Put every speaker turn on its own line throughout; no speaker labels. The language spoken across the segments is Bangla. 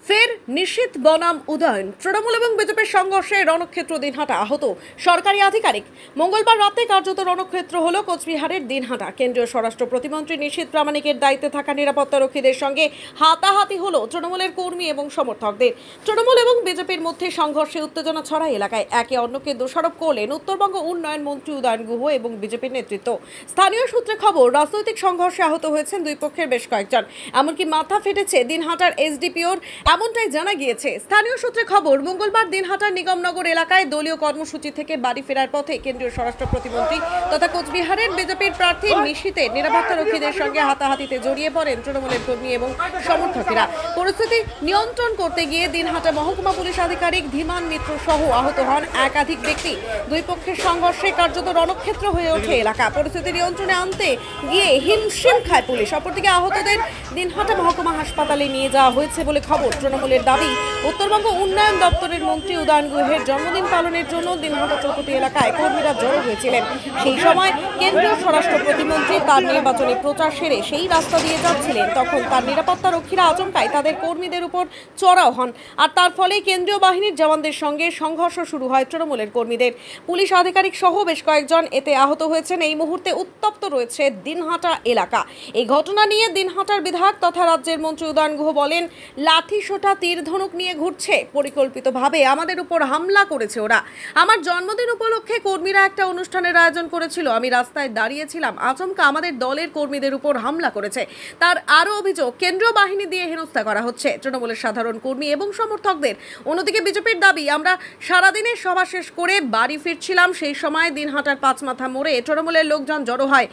ফের নিশীথ বনাম উদয়ন। তৃণমূল এবং বিজেপির সংঘর্ষে রণক্ষেত্র দিনহাটা, আহত সরকারি আধিকারিক। মঙ্গলবার রাতে কার্যত রণক্ষেত্র হল কোচবিহারের দিনহাটা। কেন্দ্রীয় স্বরাষ্ট্র প্রতিমন্ত্রী নিশীথ প্রামাণিকের দায়িত্বে থাকা নিরাপত্তারক্ষীদের সঙ্গে হাতাহাতি হল তৃণমূলের কর্মী এবং সমর্থকদের। তৃণমূল এবং বিজেপির মধ্যে সংঘর্ষে উত্তেজনা ছড়ায় এলাকায়। একে অন্যকে দোষারোপ করলেন উত্তরবঙ্গ উন্নয়ন মন্ত্রী উদয়ন গুহ এবং বিজেপির নেতৃত্ব। স্থানীয় সূত্রে খবর, রাজনৈতিক সংঘর্ষে আহত হয়েছেন দুই পক্ষের বেশ কয়েকজন, এমনকি মাথা ফেটেছে দিনহাটার এসডিপিওর, এমনটাই জানা গিয়েছে। স্থানীয় সূত্রে খবর, মঙ্গলবার দিনহাটার নিগমনগর এলাকায় দলীয় কর্মসূচি থেকে বাড়ি ফেরার পথে কেন্দ্রীয় স্বরাষ্ট্র প্রতিমন্ত্রী তথা কোচবিহারের বিজেপির প্রার্থী নিশীথের নিরাপত্তারক্ষীদের সঙ্গে হাতাহাতিতে জড়িয়ে পড়েন তৃণমূলের কর্মী এবং সমর্থকেরা। পরিস্থিতি নিয়ন্ত্রণ করতে গিয়ে দিনহাটা মহকুমা পুলিশ আধিকারিক ধীমান মিত্র সহ আহত হন একাধিক ব্যক্তি। দুই পক্ষের সংঘর্ষে কার্যত রণক্ষেত্র হয়ে ওঠে এলাকা। পরিস্থিতি নিয়ন্ত্রণে আনতে গিয়ে হিমশিম খায় পুলিশ। অপরদিকে আহতদের দিনহাটা মহকুমা হাসপাতালে নিয়ে যাওয়া হয়েছে বলে খবর। তৃণমূলের দাবি, উত্তরবঙ্গ উন্নয়ন দপ্তরের মন্ত্রী উদয়ন গুহের জন্মদিন পালনের জন্য দিনহাটা চৌপতি এলাকায় কর্মীরা জড়ো হয়েছিলেন। সেই সময় কেন্দ্রীয় স্বরাষ্ট্র প্রতিমন্ত্রী তার নির্বাচনী প্রচার সেরে সেই রাস্তা দিয়ে যাচ্ছিলেন। তখন তার নিরাপত্তা রক্ষীরা আচমকাই তাদের কর্মীদের উপর চড়াও হন, আর তার ফলে কেন্দ্রীয় বাহিনীর জওয়ানদের সঙ্গে সংঘর্ষ শুরু হয় তৃণমূলের কর্মীদের। পুলিশ আধিকারিক সহ বেশ কয়েকজন এতে আহত হয়েছেন। এই মুহূর্তে উত্তপ্ত রয়েছে দিনহাটা এলাকা। এই ঘটনা নিয়ে দিনহাটার বিধায়ক তথা রাজ্যের মন্ত্রী উদয়ন গুহ বলেন, লাঠি সোটা তীর ধনুক নিয়ে ঘুরছে, পরিকল্পিতভাবে আমাদের উপর হামলা করেছে ওরা। আমার জন্মদিন উপলক্ষে কর্মীরা একটা অনুষ্ঠানের আয়োজন করেছিল, আমি রাস্তায় দাঁড়িয়েছিলাম, আচমকা আমাদের দলের কর্মীদের উপর হামলা করেছে। তার আরও অভিযোগ, কেন্দ্রীয় বাহিনী দিয়ে হেনস্থা করা হচ্ছে তৃণমূলের সাধারণ কর্মী এবং সমর্থকদের। অন্যদিকে বিজেপির দাবি, আমরা সারাদিনের সভা শেষ করে বাড়ি ফিরছিলাম, সেই সময় দিনহাটার পাঁচমাথা মোড়ে তৃণমূলের লোকজন জড়ো হয়।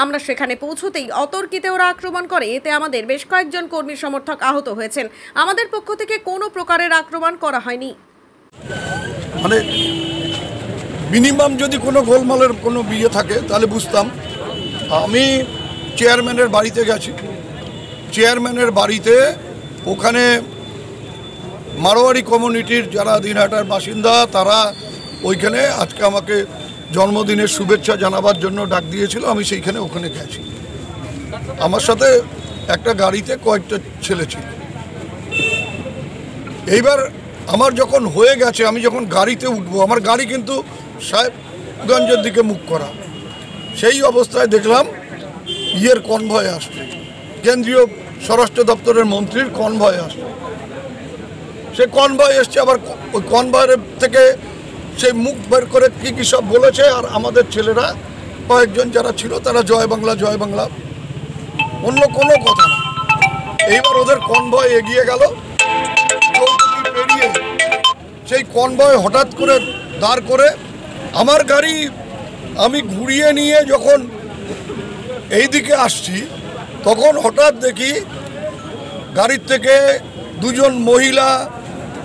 আমরা সেখানে পৌঁছতেই অতর্কিতে ওরা আক্রমণ করে। এতে আমাদের বেশ কয়েকজন কর্মী সমর্থক আহত হয়েছেন। আমাদের পক্ষ থেকে কোনো প্রকারের আক্রমণ করা হয়নি।
মানে মিনিমাম যদি কোনো গোলমালের কোনো বিয়ে থাকে তাহলে বুঝতাম। আমি চেয়ারম্যানের বাড়িতে গেছি, চেয়ারম্যানের বাড়িতে ওখানে মারোয়ারি কমিউনিটির যারা দিনহাটার বাসিন্দা তারা ওইখানে আজকে আমাকে জন্মদিনের শুভেচ্ছা জানাবার জন্য ডাক দিয়েছিল। আমি সেইখানে ওখানে গেছি। আমার সাথে একটা গাড়িতে কয়েকটা ছেলে ছিল। এইবার আমার যখন হয়ে গেছে, আমি যখন গাড়িতে উঠবো, আমার গাড়ি কিন্তু সাহেবগঞ্জের দিকে মুখ করা, সেই অবস্থায় দেখলাম ইয়ের কনভয় আসছে, কেন্দ্রীয় স্বরাষ্ট্র দপ্তরের মন্ত্রীর কনভয় আসছে। সে কনভয় এসছে, আবার ওই কনভয়ের থেকে সেই মুখ বের করে কী কী সব বলেছে। আর আমাদের ছেলেরা কয়েকজন যারা ছিল তারা জয় বাংলা জয় বাংলা, অন্য কোনো কথা না। এইবার ওদের কনভয় এগিয়ে গেল, চৌকি পেরিয়ে সেই কনভয় হঠাৎ করে দাঁড় করে আমার গাড়ি আমি ঘুরিয়ে নিয়ে যখন এই দিকে আসছি, তখন হঠাৎ দেখি গাড়ির থেকে দুজন মহিলা,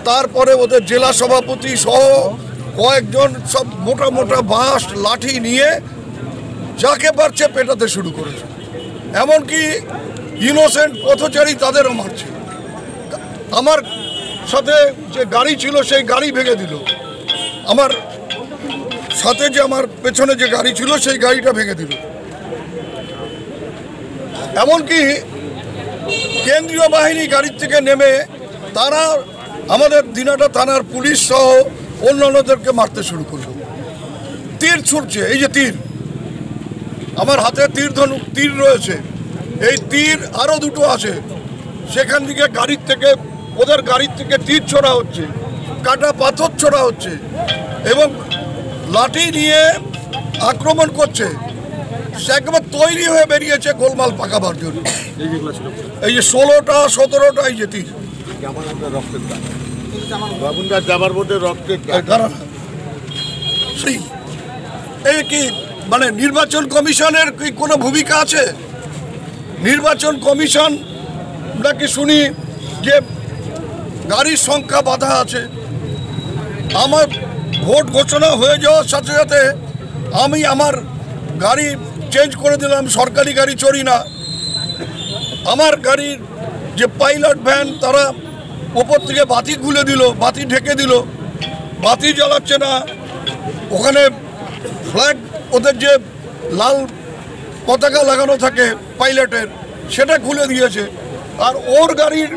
তারপরে ওদের জেলা সভাপতি সহ কয়েকজন সব মোটা মোটা বাঁশ লাঠি নিয়ে যাকে পারছে পেটাতে শুরু করেছে। এমনকি ইনোসেন্ট পথচারী তাদেরও মারছে। আমার সাথে যে গাড়ি ছিল সেই গাড়ি ভেঙে দিল, আমার সাথে যে আমার পেছনে যে গাড়ি ছিল সেই গাড়িটা ভেঙে দিল। এমনকি কেন্দ্রীয় বাহিনী গাড়ির থেকে নেমে তারা আমাদের দিনহাটা থানার পুলিশ সহ অন্যান্যদেরকে মারতে শুরু করল। তীর ছুটছে, এই যে তীর, আমার হাতে তীর রয়েছে, এই তীর আরও দুটো আছে, সেখান থেকে গাড়ির থেকে ওদের গাড়ির থেকে তীর ছোড়া হচ্ছে, কাটা পাথর ছোড়া হচ্ছে এবং লাঠি নিয়ে আক্রমণ করছে। সে একবার তৈরি হয়ে বেরিয়েছে গোলমাল পাকাবার জন্য। এই যে 16টা 17টা এই যে তীর, এই কি মানে নির্বাচন কমিশনের কি কোনো ভূমিকা আছে? নির্বাচন কমিশন নাকি শুনি যে গাড়ির সংখ্যা বাধা আছে। আমার ভোট ঘোষণা হয়ে যাওয়ার সাথে সাথে আমি আমার গাড়ি চেঞ্জ করে দিলাম, সরকারি গাড়ি চড়ি না। আমার গাড়ির যে পাইলট ভ্যান তারা ওপর থেকে বাতি খুলে দিল, বাতি ঢেকে দিল, বাতি জ্বালাচ্ছে না। ওখানে ফ্ল্যাগ ওদের যে লাল পতাকা লাগানো থাকে পাইলটের সেটা খুলে দিয়েছে। আর ওর গাড়ির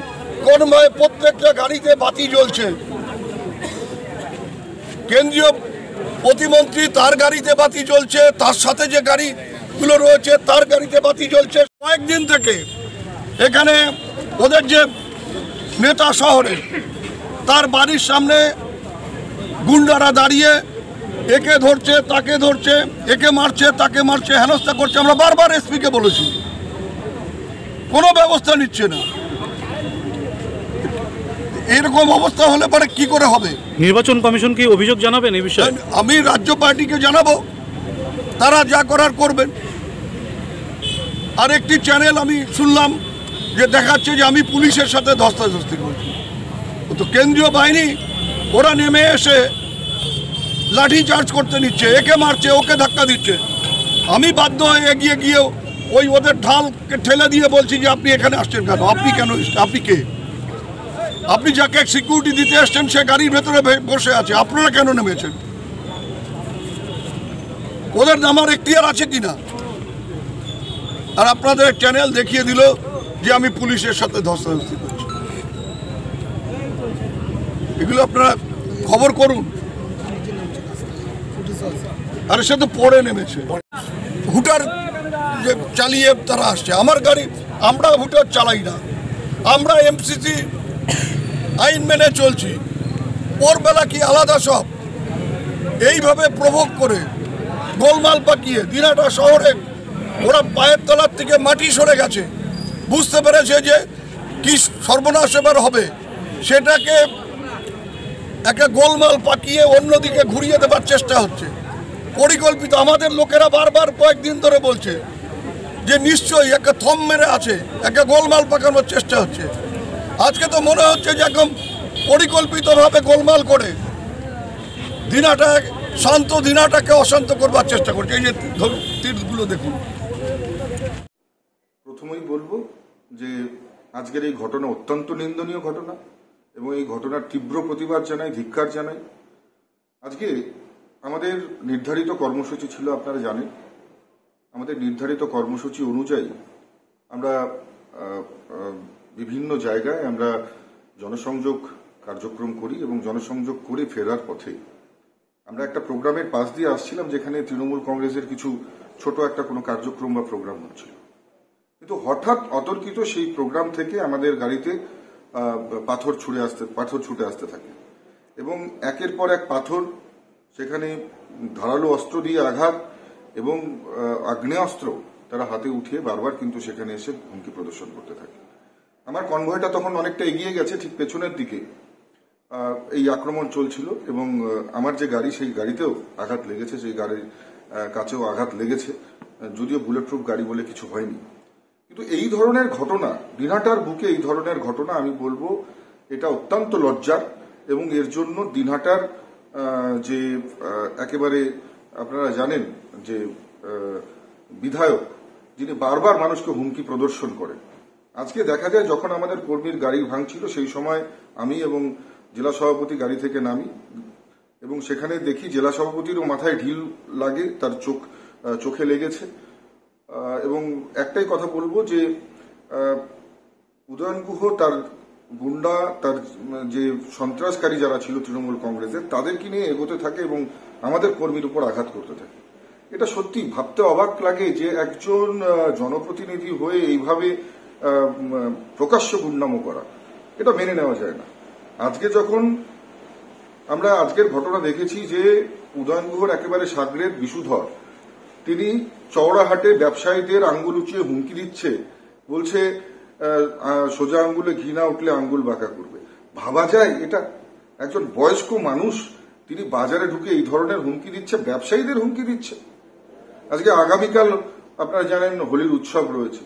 কনভয়ে প্রত্যেকটা গাড়িতে বাতি জ্বলছে। কেন্দ্রীয় প্রতিমন্ত্রী তার গাড়িতে বাতি জ্বলছে, তার সাথে যে গাড়িগুলো রয়েছে তার গাড়িতে বাতি জ্বলছে। কয়েকদিন থেকে এখানে ওদের যে নেতা শহরে তার বাড়ির সামনে গুন্ডারা দাঁড়িয়ে একে ধরছে তাকে ধরছে, একে মারছে তাকে মারছে, হেনস্থা করছে। আমরা বারবার এসপিকে বলেছি, কোনো ব্যবস্থা নিচ্ছে না। এরকম অবস্থা হলে পরে কি করে হবে?
নির্বাচন কমিশন কি অভিযোগ জানাবেন এই বিষয়ে?
আমি রাজ্য পার্টিকে জানাবো, তারা যা করার করবেন। আর একটি চ্যানেল আমি শুনলাম যে দেখাচ্ছে যে আমি পুলিশের সাথে ধস্তাধস্তি করছি। তো কেন্দ্রীয় বাহিনী ওরা নেমে এসে লাঠি চার্জ করতে নিচ্ছে, একে মারছে ওকে ধাক্কা দিচ্ছে। আমি বাধ্য হয়ে এগিয়ে গিয়েও ওই ওদের ঢালকে ঠেলে দিয়ে বলছি যে আপনি এখানে আসছেন কেন? আপনি কেন? আপনি কে? আপনি যাকে সিকিউরিটি দিতে এসছেন সে গাড়ির ভেতরে বসে আছে, আপনারা কেন নেমেছেন? ওদের নামার এখতিয়ার আছে কিনা? আর আপনাদের চ্যানেল দেখিয়ে দিল যে আমি পুলিশের সাথে ধস্তাধস্তি করছি। এগুলো আপনারা খবর করুন। আর সে তো পড়ে নেমেছে, হুটার যে চালিয়ে তারা আসছে। আমার গাড়ি, আমরা হুটার চালাই না, আমরা এমসিসি আইন মেনে চলছি। ওর বেলা কি আলাদা সব? এইভাবে প্রভোগ করে গোলমাল পাকিয়ে দিনাটা শহরে ওরা পায়ের তলার থেকে মাটি সরে গেছে, বুঝতে পেরেছে যে কি সর্বনাশ এবার হবে। সেটাকে একটা গোলমাল পাকিয়ে অন্যদিকে ঘুরিয়ে দেবার চেষ্টা হচ্ছে, পরিকল্পিত। আমাদের লোকেরা বারবার কয়েকদিন ধরে বলছে যে নিশ্চয়ই একটা থম মেরে আছে, একটা গোলমাল পাকানোর চেষ্টা হচ্ছে। আজকে তো মনে হচ্ছে যে একদম পরিকল্পিতভাবে গোলমাল করে দিনাটা, শান্ত দিনাটাকে অশান্ত করবার চেষ্টা করছে। এই যে তীরগুলো দেখুন।
প্রথমেই বলবো যে আজকের এই ঘটনা অত্যন্ত নিন্দনীয় ঘটনা এবং এই ঘটনার তীব্র প্রতিবাদ জানাই, ধিক্কার জানাই। আজকে আমাদের নির্ধারিত কর্মসূচি ছিল, আপনারা জানেন। আমাদের নির্ধারিত কর্মসূচি অনুযায়ী আমরা বিভিন্ন জায়গায় আমরা জনসংযোগ কার্যক্রম করি এবং জনসংযোগ করে ফেরার পথে আমরা একটা প্রোগ্রামের পাশ দিয়ে আসছিলাম, যেখানে তৃণমূল কংগ্রেসের কিছু ছোট একটা কোনো কার্যক্রম বা প্রোগ্রাম হচ্ছিল। কিন্তু হঠাৎ অতর্কিত সেই প্রোগ্রাম থেকে আমাদের গাড়িতে পাথর ছুটে আসতে থাকে এবং একের পর এক পাথর, সেখানে ধারালো অস্ত্র দিয়ে আঘাত এবং আগ্নেয়াস্ত্র তারা হাতে উঠিয়ে বারবার কিন্তু সেখানে এসে হুমকি প্রদর্শন করতে থাকে। আমার কনভয়টা তখন অনেকটা এগিয়ে গেছে, ঠিক পেছনের দিকে এই আক্রমণ চলছিল এবং আমার যে গাড়ি সেই গাড়িতেও আঘাত লেগেছে, সেই গাড়ির কাছেও আঘাত লেগেছে, যদিও বুলেট প্রুফ গাড়ি বলে কিছু হয়নি। কিন্তু এই ধরনের ঘটনা, দিনহাটার বুকে এই ধরনের ঘটনা, আমি বলবো এটা অত্যন্ত লজ্জার। এবং এর জন্য দিনহাটার যে একেবারে আপনারা জানেন যে বিধায়ক, যিনি বারবার মানুষকে হুমকি প্রদর্শন করেন, আজকে দেখা যায় যখন আমাদের কর্মীর গাড়ি ভাঙছিল সেই সময় আমি এবং জেলা সভাপতি গাড়ি থেকে নামি এবং সেখানে দেখি জেলা সভাপতিরও মাথায় ঢিল লাগে, তার চোখে লেগেছে। এবং একটাই কথা বলবো যে উদয়ন গুহ, তার গুন্ডা, তার যে সন্ত্রাসকারী যারা ছিল তৃণমূল কংগ্রেসের, তাদেরকে নিয়ে এগোতে থাকে এবং আমাদের কর্মীর উপর আঘাত করতে থাকে। এটা সত্যি ভাবতে অবাক লাগে যে একজন জনপ্রতিনিধি হয়ে এইভাবে প্রকাশ্য গুন্ডামো করা, এটা মেনে নেওয়া যায় না। আজকে যখন আমরা আজকের ঘটনা দেখেছি যে উদয়ন গুহর একেবারে সাগরের বিশুধর, তিনি চওড়াহাটে ব্যবসায়ীদের আঙ্গুল উঁচিয়ে হুমকি দিচ্ছে, বলছে সোজা আঙ্গুলে ঘি না উঠলে আঙ্গুল বাঁকা করবে। ভাবা যায় এটা? একজন বয়স্ক মানুষ, তিনি বাজারে ঢুকে এই ধরনের হুমকি দিচ্ছে, ব্যবসায়ীদের হুমকি দিচ্ছে। আজকে আগামীকাল আপনারা জানেন হোলির উৎসব রয়েছে,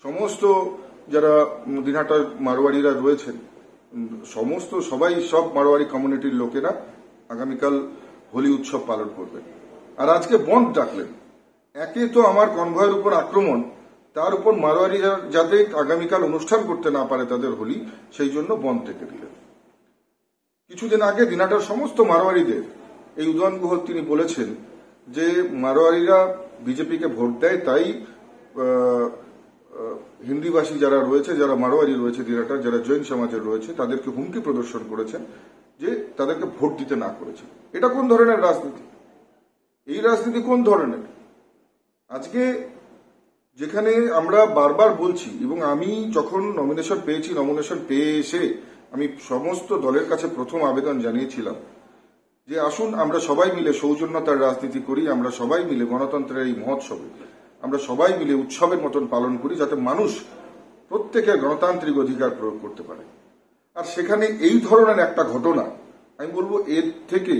সমস্ত যারা দিনহাটার মারোয়াড়িরা রয়েছেন, সব মারোয়াড়ি কমিউনিটির লোকেরা আগামীকাল হোলি উৎসব পালন করবেন। আর আজকে বন্ধ ডাকলেন। একে তো আমার কনভয়ের উপর আক্রমণ, তার উপর মারোয়াড়িরা যাতে আগামীকাল অনুষ্ঠান করতে না পারে তাদের হোলি, সেই জন্য বন্ধ ডেকে দিলেন। কিছুদিন আগে দিনহাটার সমস্ত মারোয়াড়িদের এই উদয়ন গুহ তিনি বলেছেন যে মারোয়ারিরা বিজেপিকে ভোট দেয়, তাই হিন্দিভাষী যারা রয়েছে, যারা মারোয়ারি রয়েছে দিনাটার, যারা জৈন সমাজের রয়েছে, তাদেরকে হুমকি প্রদর্শন করেছেন যে তাদেরকে ভোট দিতে না করেছেন। এটা কোন ধরনের রাজনীতি? এই রাজনীতি কোন ধরনের? আজকে যেখানে আমরা বারবার বলছি, এবং আমি যখন নমিনেশন পেয়েছি, নমিনেশন পেয়ে এসে আমি সমস্ত দলের কাছে প্রথম আবেদন জানিয়েছিলাম যে আসুন আমরা সবাই মিলে সৌজন্যতার রাজনীতি করি, আমরা সবাই মিলে গণতন্ত্রের এই মহোৎসবে আমরা সবাই মিলে উৎসবের মতন পালন করি, যাতে মানুষ প্রত্যেকের গণতান্ত্রিক অধিকার প্রয়োগ করতে পারে। আর সেখানে এই ধরনের একটা ঘটনা, আমি বলবো এর থেকে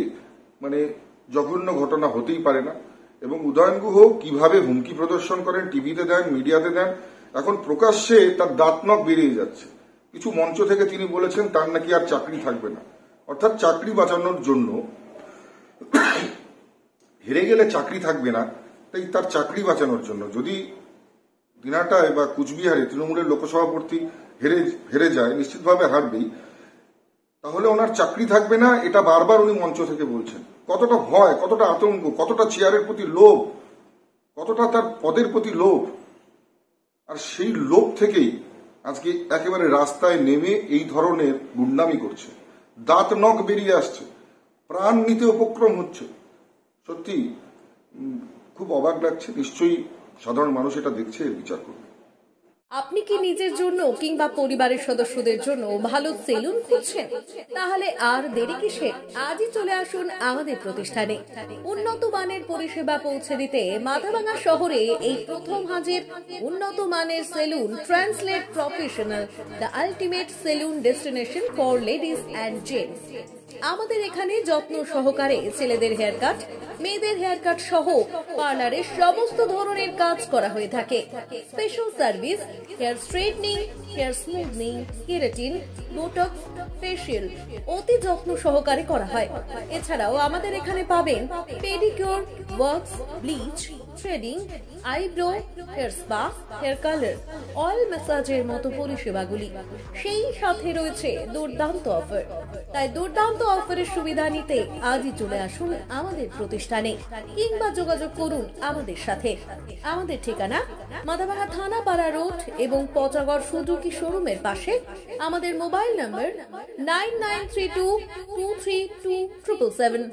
জঘন্য ঘটনা হতেই পারে না। এবং উদয়ন গুহ কিভাবে হুমকি প্রদর্শন করেন, টিভিতে দেন, মিডিয়াতে দেন, এখন প্রকাশ্যে তার দাঁত নখ বেরিয়ে যাচ্ছে। কিছু মঞ্চ থেকে তিনি বলেছেন তার নাকি আর চাকরি থাকবে না, অর্থাৎ চাকরি বাঁচানোর জন্য, হেরে গেলে চাকরি থাকবে না, তাই তার চাকরি বাঁচানোর জন্য, যদি দিনাটায় বা কুচবিহারে তৃণমূলের লোকসভাপ্রার্থী হেরে যায়, নিশ্চিতভাবে হারবেই, তাহলে ওনার চাকরি থাকবে না, এটা বারবার উনি মঞ্চ থেকে বলছেন। কতটা ভয়, কতটা আতঙ্ক, কতটা চেয়ারের প্রতি লোভ, কতটা তার পদের প্রতি লোভ। আর সেই লোভ থেকেই আজকে একেবারে রাস্তায় নেমে এই ধরনের গুন্ডামি করছে, দাঁত নখ বেরিয়ে আসছে, প্রাণ নিতে উপক্রম হচ্ছে। সত্যি খুব অবাক লাগছে। নিশ্চয়ই সাধারণ মানুষ এটা দেখছে, এর বিচার করবে।
আপনি কি নিজের জন্য কিংবা পরিবারের সদস্যদের জন্য ভালো সেলুন খুঁজছেন? তাহলে আর দেরি কিসের? আজই চলে আসুন আমাদের প্রতিষ্ঠানে। উন্নত মানের পরিষেবা পৌঁছে দিতে মাথাভাঙা শহরে এই প্রথম হাজির উন্নত মানের salon translate professional, the ultimate salon destination for ladies and gents. আমাদের এখানে যত্ন সহকারে ছেলেদের হেয়ার কাট, মেয়েদের হেয়ার কাট সহ পার্লারের সমস্ত ধরনের কাজ করা হয়ে থাকে। Special service, hair straightening, hair smoothing, keratin, botox, facial অতি যত্ন সহকারে করা হয়। এছাড়াও আমাদের এখানে পাবেন pedicure, wax, bleach, threading, eyebrow, hair spa, hair colour, oil ম্যাসাজের মতো পরিষেবাগুলি। সেই সাথে রয়েছে দুর্দান্ত অফার। তাই দুর্দান্ত অফারের সুবিধা নিতে আজই চলে আসুন আমাদের প্রতিষ্ঠানে কিংবা যোগাযোগ করুন আমাদের সাথে। আমাদের ঠিকানা মাথাভাঙা থানাপাড়া রোড এবং পচাগড় সুজুকি শোরুমের পাশে। আমাদের মোবাইল নম্বর 9932232777।